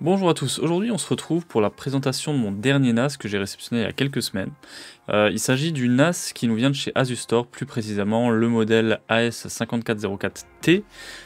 Bonjour à tous, aujourd'hui on se retrouve pour la présentation de mon dernier NAS que j'ai réceptionné il y a quelques semaines. Il s'agit du NAS qui nous vient de chez Asus Store, plus précisément le modèle AS5404T,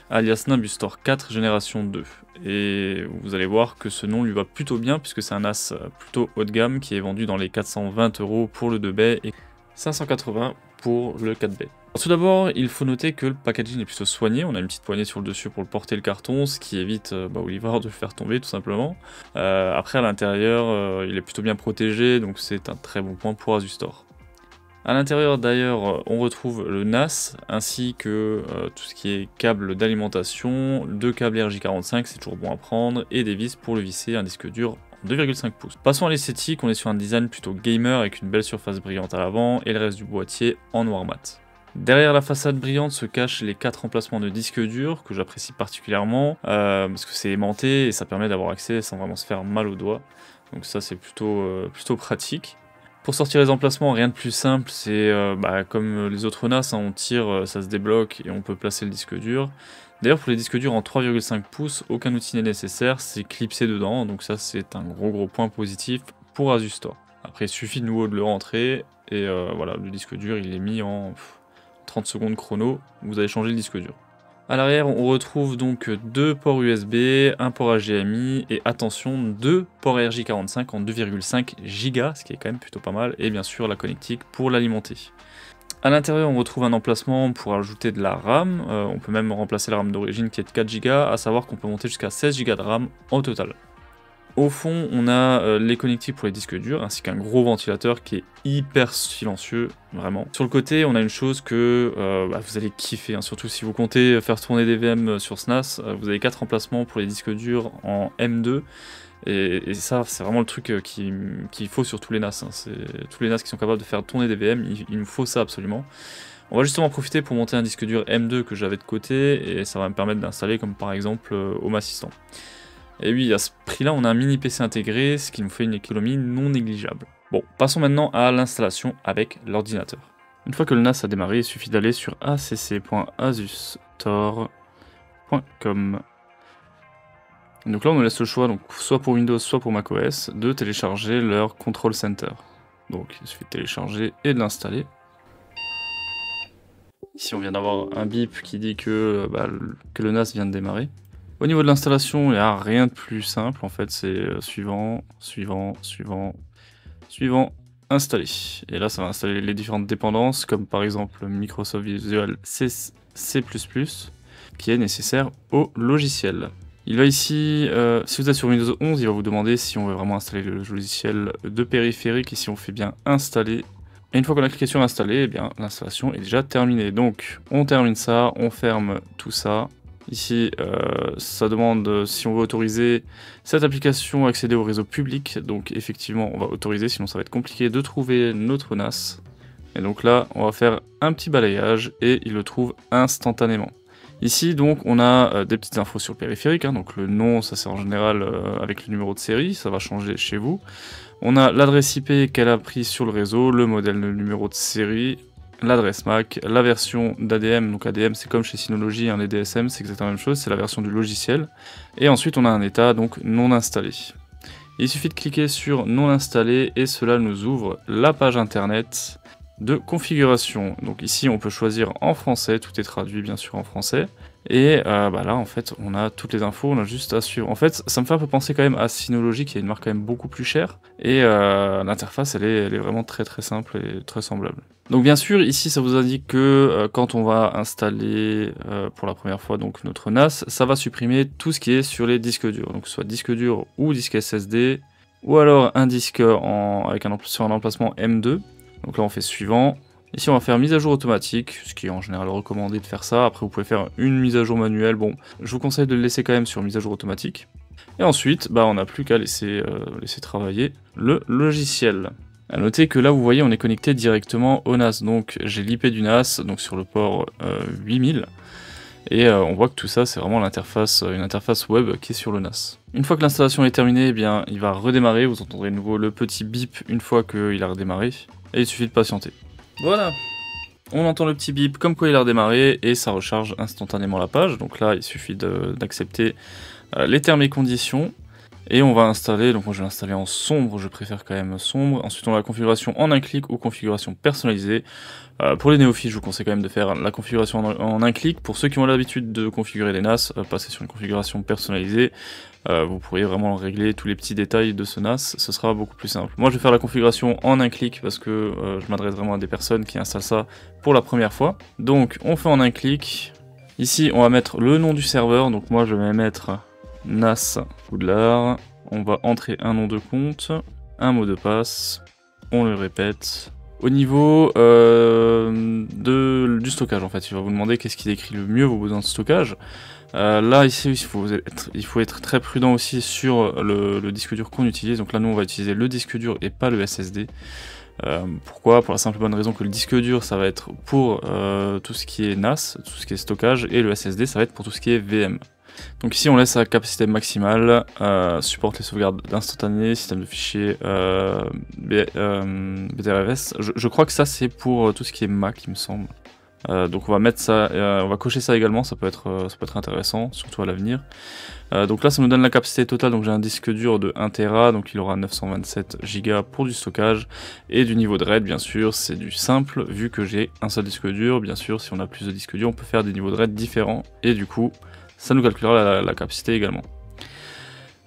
alias Nimbus Store 4 génération 2. Et vous allez voir que ce nom lui va plutôt bien puisque c'est un NAS plutôt haut de gamme qui est vendu dans les 420 € pour le 2 bay et 580 pour le 4 bay. Tout d'abord, il faut noter que le packaging est plutôt soigné, on a une petite poignée sur le dessus pour le porter le carton, ce qui évite au livreur de le faire tomber tout simplement. Après à l'intérieur, il est plutôt bien protégé, donc c'est un très bon point pour Asus Store. À l'intérieur d'ailleurs, on retrouve le NAS, ainsi que tout ce qui est câble d'alimentation, deux câbles RJ45, c'est toujours bon à prendre, et des vis pour le visser, un disque dur 2,5 pouces. Passons à l'esthétique, on est sur un design plutôt gamer avec une belle surface brillante à l'avant et le reste du boîtier en noir mat. Derrière la façade brillante se cachent les 4 emplacements de disques durs que j'apprécie particulièrement parce que c'est aimanté et ça permet d'avoir accès sans vraiment se faire mal aux doigts. Donc ça c'est plutôt pratique. Pour sortir les emplacements, rien de plus simple, c'est comme les autres NAS, hein, on tire, ça se débloque et on peut placer le disque dur. D'ailleurs pour les disques durs en 3,5 pouces, aucun outil n'est nécessaire, c'est clipsé dedans, donc ça c'est un gros point positif pour Asus Store. Après il suffit de nouveau de le rentrer et voilà, le disque dur il est mis en 30 secondes chrono, vous allez changer le disque dur. A l'arrière, on retrouve donc deux ports USB, un port HDMI et attention, deux ports RJ45 en 2,5 Go, ce qui est quand même plutôt pas mal, et bien sûr la connectique pour l'alimenter. A l'intérieur, on retrouve un emplacement pour ajouter de la RAM, on peut même remplacer la RAM d'origine qui est de 4 Go, à savoir qu'on peut monter jusqu'à 16 Go de RAM au total. Au fond, on a les connectiques pour les disques durs, ainsi qu'un gros ventilateur qui est hyper silencieux, vraiment. Sur le côté, on a une chose que vous allez kiffer, hein, surtout si vous comptez faire tourner des VM sur ce NAS. Vous avez 4 emplacements pour les disques durs en M2, et ça, c'est vraiment le truc qu'il faut sur tous les NAS. Hein. Tous les NAS qui sont capables de faire tourner des VM, il nous faut ça absolument. On va justement en profiter pour monter un disque dur M2 que j'avais de côté, et ça va me permettre d'installer comme par exemple Home Assistant. Et oui, à ce prix-là, on a un mini PC intégré, ce qui nous fait une économie non négligeable. Bon, passons maintenant à l'installation avec l'ordinateur. Une fois que le NAS a démarré, il suffit d'aller sur acc.asusstore.com. Donc là, on nous laisse le choix, donc soit pour Windows, soit pour macOS, de télécharger leur Control Center. Donc il suffit de télécharger et de l'installer. Ici, on vient d'avoir un bip qui dit que le NAS vient de démarrer. Au niveau de l'installation, il n'y a rien de plus simple, en fait, c'est suivant, installer. Et là, ça va installer les différentes dépendances, comme par exemple Microsoft Visual C++, qui est nécessaire au logiciel. Il va ici, si vous êtes sur Windows 11, il va vous demander si on veut vraiment installer le logiciel de périphérique, et si on fait bien installer. Et une fois qu'on a cliqué sur installer, eh bien l'installation est déjà terminée. Donc, on termine ça, on ferme tout ça. Ici, ça demande si on veut autoriser cette application à accéder au réseau public. Donc effectivement, on va autoriser, sinon ça va être compliqué de trouver notre NAS. Et donc là, on va faire un petit balayage et il le trouve instantanément. Ici, donc, on a des petites infos sur le périphérique. Hein, donc le nom, ça c'est en général avec le numéro de série, ça va changer chez vous. On a l'adresse IP qu'elle a prise sur le réseau, le modèle, le numéro de série, l'adresse MAC, la version d'ADM, donc ADM c'est comme chez Synology, hein, les DSM c'est exactement la même chose, c'est la version du logiciel. Et ensuite on a un état donc non installé. Il suffit de cliquer sur non installé et cela nous ouvre la page internet de configuration. Donc ici on peut choisir en français, tout est traduit bien sûr en français. Et là en fait on a toutes les infos, on a juste à suivre. En fait ça me fait un peu penser quand même à Synology qui est une marque quand même beaucoup plus chère. Et l'interface elle est vraiment très simple et très semblable. Donc bien sûr ici ça vous indique que quand on va installer pour la première fois donc notre NAS, ça va supprimer tout ce qui est sur les disques durs. Donc soit disque dur ou disque SSD, ou alors un disque sur un emplacement M2. Donc là on fait suivant. Ici on va faire mise à jour automatique, ce qui est en général recommandé de faire ça. Après vous pouvez faire une mise à jour manuelle, bon je vous conseille de le laisser quand même sur mise à jour automatique. Et ensuite on n'a plus qu'à laisser travailler le logiciel. A noter que là vous voyez on est connecté directement au NAS, donc j'ai l'IP du NAS donc sur le port 8000. Et on voit que tout ça c'est vraiment une interface web qui est sur le NAS. Une fois que l'installation est terminée, eh bien, il va redémarrer, vous entendrez de nouveau le petit bip une fois qu'il a redémarré. Et il suffit de patienter. Voilà, on entend le petit bip comme quoi il a redémarré et ça recharge instantanément la page. Donc là, il suffit d'accepter les termes et conditions. Et on va installer, donc moi je vais l'installer en sombre, je préfère quand même sombre. Ensuite on a la configuration en un clic ou configuration personnalisée. Pour les néophytes, je vous conseille quand même de faire la configuration en un clic. Pour ceux qui ont l'habitude de configurer des NAS, passer sur une configuration personnalisée. Vous pourriez vraiment régler tous les petits détails de ce NAS, ce sera beaucoup plus simple. Moi je vais faire la configuration en un clic parce que je m'adresse vraiment à des personnes qui installent ça pour la première fois. Donc on fait en un clic. Ici on va mettre le nom du serveur, donc moi je vais mettre NAS Poudlard. On va entrer un nom de compte, un mot de passe, on le répète. Au niveau du stockage en fait, il va vous demander qu'est-ce qui décrit le mieux vos besoins de stockage. Là ici il faut être très prudent aussi sur le disque dur qu'on utilise. Donc là nous on va utiliser le disque dur et pas le SSD. Pourquoi? Pour la simple bonne raison que le disque dur ça va être pour tout ce qui est NAS, tout ce qui est stockage, et le SSD ça va être pour tout ce qui est VM. Donc ici on laisse la capacité maximale, supporte les sauvegardes instantanées, système de fichiers BTRFS. Je crois que ça c'est pour tout ce qui est Mac il me semble. Donc on va mettre ça, on va cocher ça également, ça peut être intéressant, surtout à l'avenir. Donc là ça nous donne la capacité totale, donc j'ai un disque dur de 1 Tera, donc il aura 927 Go pour du stockage, et du niveau de RAID bien sûr, c'est du simple, vu que j'ai un seul disque dur. Bien sûr si on a plus de disques durs on peut faire des niveaux de RAID différents, et du coup ça nous calculera la capacité également.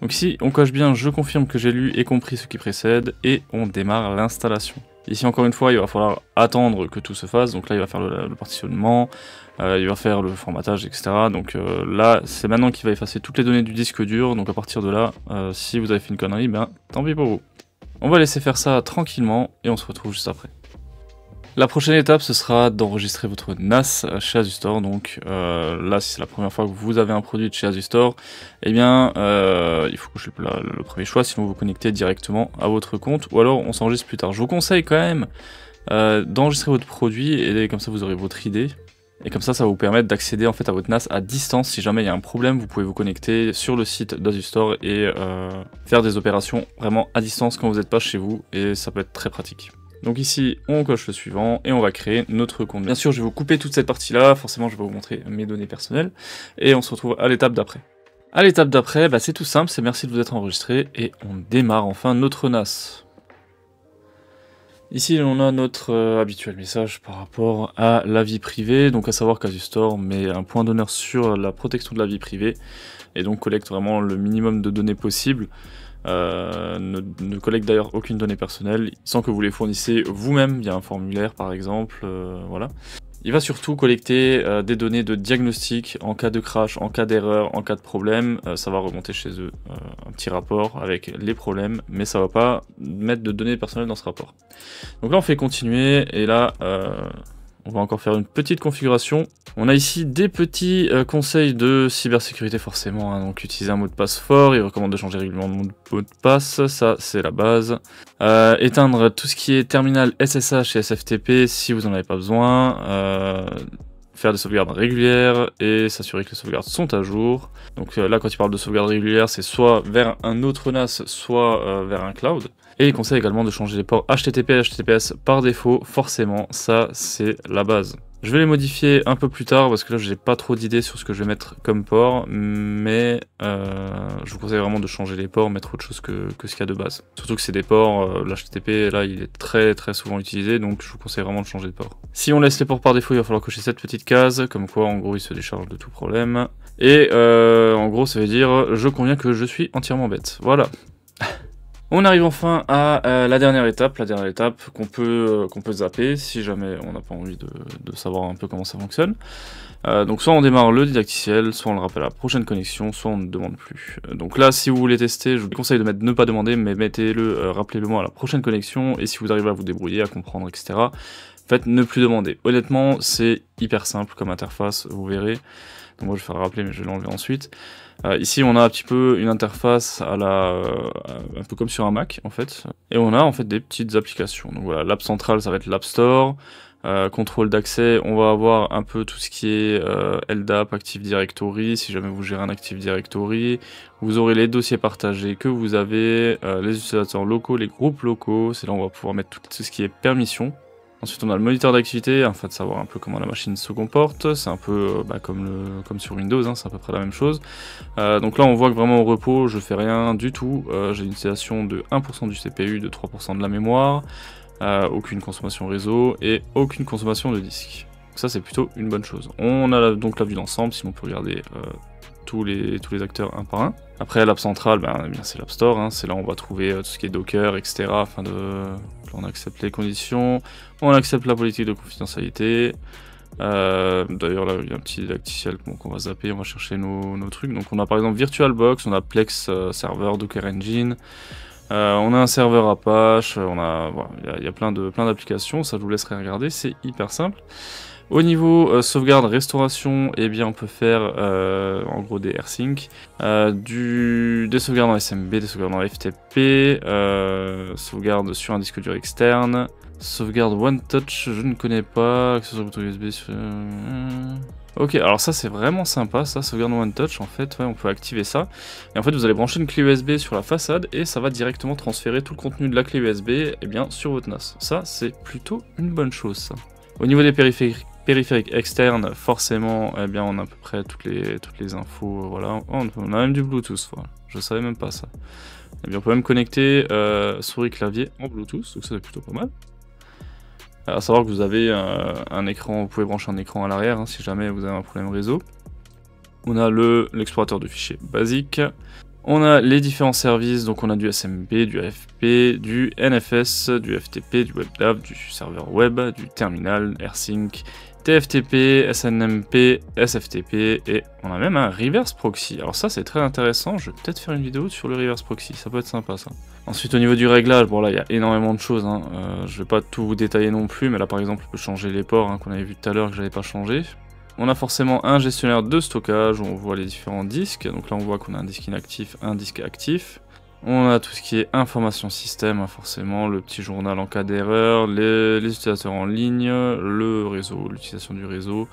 Donc ici on coche bien, je confirme que j'ai lu et compris ce qui précède, et on démarre l'installation. Ici encore une fois il va falloir attendre que tout se fasse, donc là il va faire le partitionnement, il va faire le formatage, etc. Donc là c'est maintenant qu'il va effacer toutes les données du disque dur, donc à partir de là, si vous avez fait une connerie, ben tant pis pour vous. On va laisser faire ça tranquillement, et on se retrouve juste après. La prochaine étape, ce sera d'enregistrer votre NAS chez Asustor. Donc là, si c'est la première fois que vous avez un produit de chez Asustor, eh bien, il faut cocher le premier choix, sinon vous vous connectez directement à votre compte, ou alors on s'enregistre plus tard. Je vous conseille quand même d'enregistrer votre produit, et comme ça vous aurez votre idée. Et comme ça, ça va vous permettre d'accéder en fait à votre NAS à distance. Si jamais il y a un problème, vous pouvez vous connecter sur le site d'Asustor et faire des opérations vraiment à distance quand vous n'êtes pas chez vous, et ça peut être très pratique. Donc ici, on coche le suivant et on va créer notre compte. Bien sûr, je vais vous couper toute cette partie-là, forcément je vais vous montrer mes données personnelles, et on se retrouve à l'étape d'après. À l'étape d'après, c'est tout simple, c'est merci de vous être enregistré, et on démarre enfin notre NAS. Ici, on a notre habituel message par rapport à la vie privée, donc à savoir qu'Asustor met un point d'honneur sur la protection de la vie privée, et donc collecte vraiment le minimum de données possible. Ne collecte d'ailleurs aucune donnée personnelle, sans que vous les fournissez vous-même via un formulaire par exemple, voilà. Il va surtout collecter des données de diagnostic en cas de crash, en cas d'erreur, en cas de problème. Ça va remonter chez eux un petit rapport avec les problèmes, mais ça va pas mettre de données personnelles dans ce rapport. Donc là on fait continuer, et là on va encore faire une petite configuration. On a ici des petits conseils de cybersécurité forcément, hein. Donc utiliser un mot de passe fort, il recommande de changer régulièrement le mot de passe, ça c'est la base. Éteindre tout ce qui est terminal SSH et SFTP si vous n'en avez pas besoin. Faire des sauvegardes régulières et s'assurer que les sauvegardes sont à jour. Donc là quand il parle de sauvegarde régulière, c'est soit vers un autre NAS, soit vers un cloud. Et il conseille également de changer les ports HTTP et HTTPS par défaut, forcément, ça c'est la base. Je vais les modifier un peu plus tard parce que là j'ai pas trop d'idées sur ce que je vais mettre comme port, mais je vous conseille vraiment de changer les ports, mettre autre chose que ce qu'il y a de base. Surtout que c'est des ports, l'HTTP là il est très souvent utilisé, donc je vous conseille vraiment de changer de port. Si on laisse les ports par défaut, il va falloir cocher cette petite case, comme quoi en gros il se décharge de tout problème. Et en gros ça veut dire je conviens que je suis entièrement bête, voilà. On arrive enfin à la dernière étape qu'on peut zapper si jamais on n'a pas envie de savoir un peu comment ça fonctionne. Donc soit on démarre le didacticiel, soit on le rappelle à la prochaine connexion, soit on ne demande plus. Donc là si vous voulez tester, je vous conseille de mettre ne pas demander, mais mettez-le, rappelez-le moi à la prochaine connexion, et si vous arrivez à vous débrouiller, à comprendre, etc. Faites ne plus demander. Honnêtement c'est hyper simple comme interface, vous verrez. Donc moi je vais faire rappeler mais je vais l'enlever ensuite. Ici on a un petit peu une interface à un peu comme sur un Mac en fait, et on a en fait des petites applications. Donc voilà, l'app centrale ça va être l'App Store, contrôle d'accès, on va avoir un peu tout ce qui est LDAP, Active Directory, si jamais vous gérez un Active Directory. Vous aurez les dossiers partagés que vous avez, les utilisateurs locaux, les groupes locaux, c'est là où on va pouvoir mettre tout ce qui est permission. Ensuite, on a le moniteur d'activité, afin de savoir un peu comment la machine se comporte. C'est un peu comme sur Windows, hein, c'est à peu près la même chose. Donc là, on voit que vraiment au repos, je fais rien du tout. J'ai une utilisation de 1% du CPU, de 3% de la mémoire, aucune consommation réseau et aucune consommation de disque. Donc ça, c'est plutôt une bonne chose. On a donc la vue d'ensemble, sinon on peut regarder tous les acteurs un par un. Après, l'app centrale, c'est l'App Store, hein, c'est là où on va trouver tout ce qui est Docker, etc. Afin de... Là, on accepte les conditions, on accepte la politique de confidentialité. D'ailleurs, là, il y a un petit didacticiel qu'on va zapper, on va chercher nos trucs. Donc, on a par exemple VirtualBox, on a Plex Server, Docker Engine, on a un serveur Apache, il y a plein d'applications, ça je vous laisserai regarder, c'est hyper simple. Au niveau sauvegarde, restauration, eh bien on peut faire en gros des AirSync, des sauvegardes en SMB, des sauvegardes en FTP, sauvegarde sur un disque dur externe, sauvegarde One Touch, je ne connais pas, accès bouton USB sur... Ok, alors ça c'est vraiment sympa, ça, sauvegarde One Touch, en fait, ouais, on peut activer ça. Et en fait, vous allez brancher une clé USB sur la façade et ça va directement transférer tout le contenu de la clé USB eh bien, sur votre NAS. Ça, c'est plutôt une bonne chose, ça. Au niveau des périphériques externes, forcément, eh bien, on a à peu près toutes les infos, voilà. Oh, on a même du Bluetooth, voilà. Je savais même pas ça. Eh bien, on peut même connecter souris clavier en Bluetooth, donc ça c'est plutôt pas mal. À savoir que vous avez un écran, vous pouvez brancher un écran à l'arrière hein, si jamais vous avez un problème réseau. On a l'explorateur de fichiers basique. On a les différents services, donc on a du SMB, du AFP, du NFS, du FTP, du WebDAV, du serveur web, du terminal, AirSync, TFTP, SNMP, SFTP et on a même un reverse proxy. Alors ça c'est très intéressant, je vais peut-être faire une vidéo sur le reverse proxy, ça peut être sympa ça. Ensuite au niveau du réglage, bon là il y a énormément de choses, hein. Je vais pas tout vous détailler non plus, mais là par exemple on peut changer les ports hein, qu'on avait vu tout à l'heure que j'avais pas changé. On a forcément un gestionnaire de stockage où on voit les différents disques, donc là on voit qu'on a un disque inactif, un disque actif. On a tout ce qui est information système, hein, forcément, le petit journal en cas d'erreur, les utilisateurs en ligne, le réseau, l'utilisation du réseau,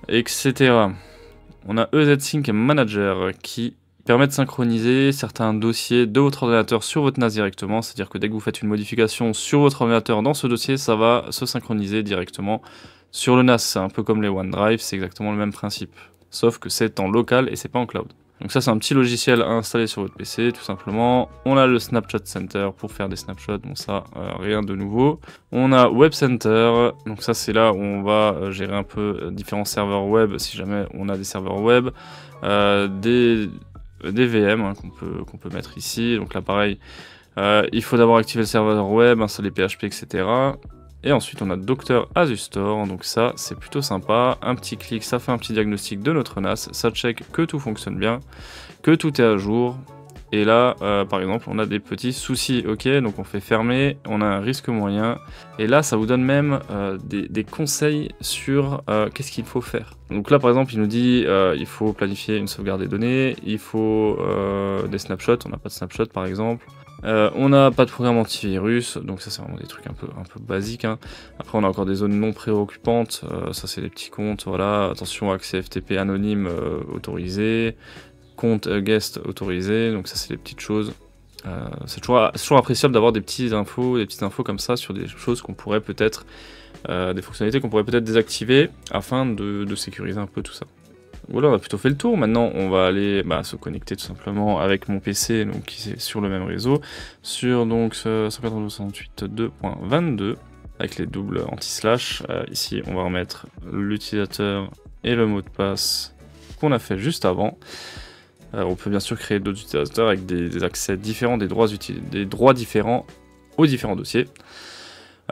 etc. On a EZ-Sync Manager qui permet de synchroniser certains dossiers de votre ordinateur sur votre NAS directement, c'est-à-dire que dès que vous faites une modification sur votre ordinateur dans ce dossier, ça va se synchroniser directement sur le NAS. C'est un peu comme les OneDrive, c'est exactement le même principe, sauf que c'est en local et c'est pas en cloud. Donc ça c'est un petit logiciel à installer sur votre PC tout simplement. On a le Snapshot Center pour faire des snapshots, bon ça rien de nouveau. On a Web Center, donc ça c'est là où on va gérer un peu différents serveurs web si jamais on a des serveurs web, des VM hein, qu'on peut mettre ici. Donc là pareil, il faut d'abord activer le serveur web, installer PHP etc. Et ensuite on a Dr Azustore, donc ça c'est plutôt sympa, un petit clic, ça fait un petit diagnostic de notre NAS, ça check que tout fonctionne bien, que tout est à jour, et là par exemple on a des petits soucis, ok, donc on fait fermer, on a un risque moyen, et là ça vous donne même des conseils sur qu'est-ce qu'il faut faire. Donc là par exemple il nous dit il faut planifier une sauvegarde des données, il faut des snapshots, on n'a pas de snapshot par exemple. On n'a pas de programme antivirus, donc ça c'est vraiment des trucs un peu basiques. Hein. Après on a encore des zones non préoccupantes, ça c'est les petits comptes, voilà, attention accès FTP anonyme autorisé, compte guest autorisé, donc ça c'est les petites choses. C'est toujours appréciable d'avoir des petites infos comme ça sur des choses qu'on pourrait peut-être, des fonctionnalités qu'on pourrait peut-être désactiver afin de sécuriser un peu tout ça. Voilà, on a plutôt fait le tour. Maintenant, on va aller se connecter tout simplement avec mon PC, donc qui est sur le même réseau, sur donc 192.168.2.22 avec les doubles anti-slash. Ici, on va remettre l'utilisateur et le mot de passe qu'on a fait juste avant. On peut bien sûr créer d'autres utilisateurs avec des accès différents, des droits différents aux différents dossiers.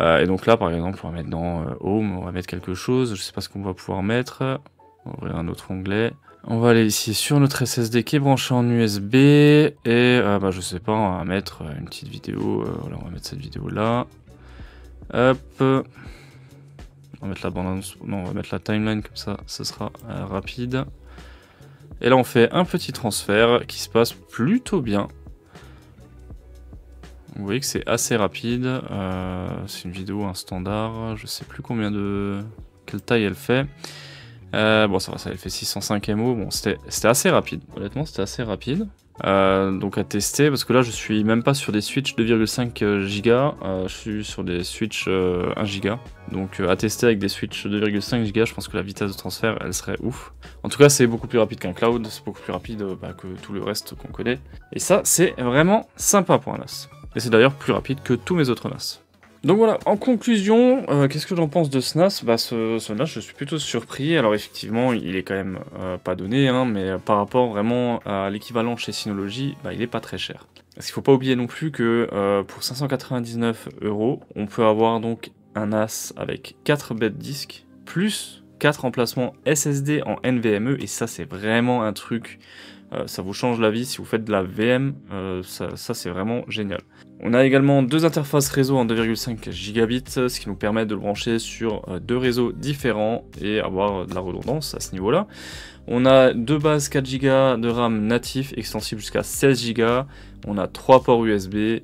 Et donc là, par exemple, on va mettre dans Home, on va mettre quelque chose. Je sais pas ce qu'on va pouvoir mettre. On va ouvrir un autre onglet. On va aller ici sur notre SSD qui est branché en USB. Et je sais pas, on va mettre une petite vidéo. Voilà, on va mettre cette vidéo là. Hop. On va mettre la bande-annonce. Non, on va mettre la timeline comme ça, ce sera rapide. Et là, on fait un petit transfert qui se passe plutôt bien. Vous voyez que c'est assez rapide. C'est une vidéo, un standard. Je sais plus quelle taille elle fait. Bon ça va, ça elle fait 605 MO, bon c'était assez rapide, honnêtement c'était assez rapide. Donc à tester, parce que là je suis même pas sur des switches 2,5 Go, je suis sur des switches 1 Go. Donc à tester avec des switches 2,5 Go, je pense que la vitesse de transfert elle serait ouf. En tout cas c'est beaucoup plus rapide qu'un cloud, c'est beaucoup plus rapide que tout le reste qu'on connaît. Et ça c'est vraiment sympa pour un NAS. Et c'est d'ailleurs plus rapide que tous mes autres NAS. Donc voilà, en conclusion, qu'est-ce que j'en pense de ce NAS? Ce NAS, je suis plutôt surpris. Alors effectivement, il est quand même pas donné, hein, mais par rapport vraiment à l'équivalent chez Synology, il est pas très cher. Parce qu'il faut pas oublier non plus que pour 599 €, on peut avoir donc un NAS avec 4 bêtes disques, plus 4 emplacements SSD en NVMe, et ça c'est vraiment un truc... ça vous change la vie si vous faites de la VM, ça c'est vraiment génial. On a également 2 interfaces réseau en 2,5 gigabits, ce qui nous permet de le brancher sur 2 réseaux différents et avoir de la redondance à ce niveau-là. On a 2 bases 4 Go de RAM natif, extensible jusqu'à 16 Go. On a 3 ports USB.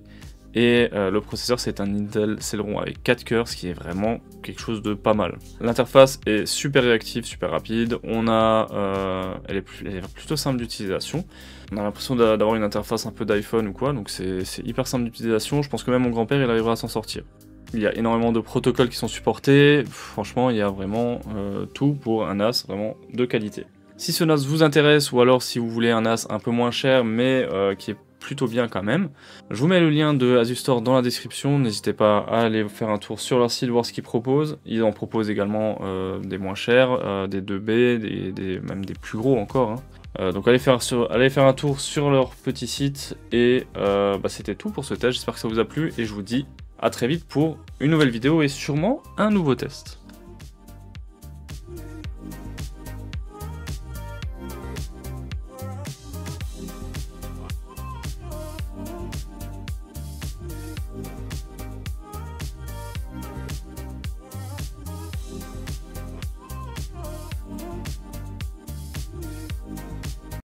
Et le processeur c'est un Intel Celeron avec 4 cœurs, ce qui est vraiment quelque chose de pas mal. L'interface est super réactive, super rapide, elle est plutôt simple d'utilisation. On a l'impression d'avoir une interface un peu d'iPhone ou quoi, donc c'est hyper simple d'utilisation. Je pense que même mon grand-père il arrivera à s'en sortir. Il y a énormément de protocoles qui sont supportés, franchement il y a vraiment tout pour un NAS vraiment de qualité. Si ce NAS vous intéresse, ou alors si vous voulez un NAS un peu moins cher mais qui est plutôt bien quand même, je vous mets le lien de Asus Store dans la description, n'hésitez pas à aller faire un tour sur leur site, voir ce qu'ils proposent. Ils en proposent également des moins chers, des 2B, même des plus gros encore, hein. Donc allez faire un tour sur leur petit site, et c'était tout pour ce test, j'espère que ça vous a plu, et je vous dis à très vite pour une nouvelle vidéo et sûrement un nouveau test.